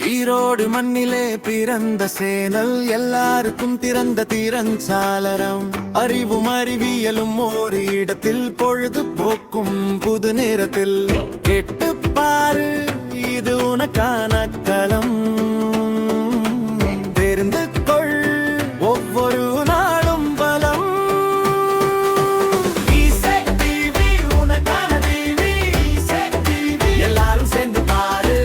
ஈரோடு மண்ணிலே பிறந்த சேனல், எல்லாருக்கும் திறந்த திறஞ்சாளரம். அறிவும் அறிவியலும் ஒரு இடத்தில், பொழுது போக்கும் புது நேரத்தில். கேட்டு பாரு, இது உனக்கான களம். தெரிந்து கொள், ஒவ்வொரு நாளும் பலம். எல்லாரும் சேர்ந்து பாரு,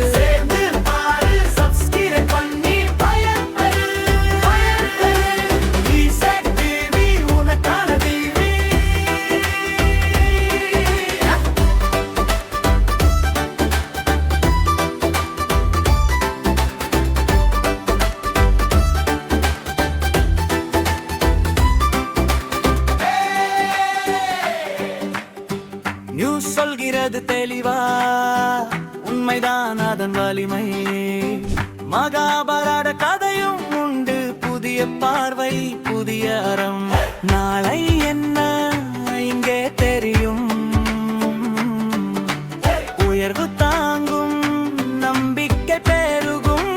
நியூஸ் சொல்கிறது தெளிவா, உண்மைதான் அதன் வலிமை. மகாபாரத கதையும் உண்டு, புதிய பார்வை புதிய அறம். நாளை என்ன இங்கே தெரியும், உயர்வு தாங்கும் நம்பிக்கை பெருகும்.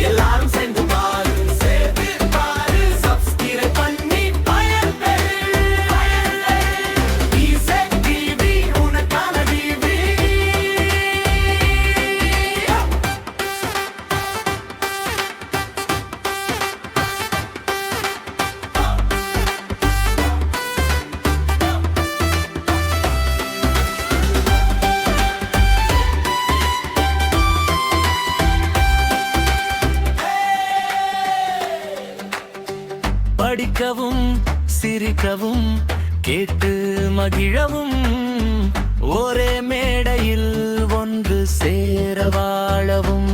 எல்லாரும் சேர்ந்து பாரு, படிக்கவும் சிரிக்கவும் கேட்டு மகிழவும், ஒரே மேடையில் ஒன்று சேர வாழவும்.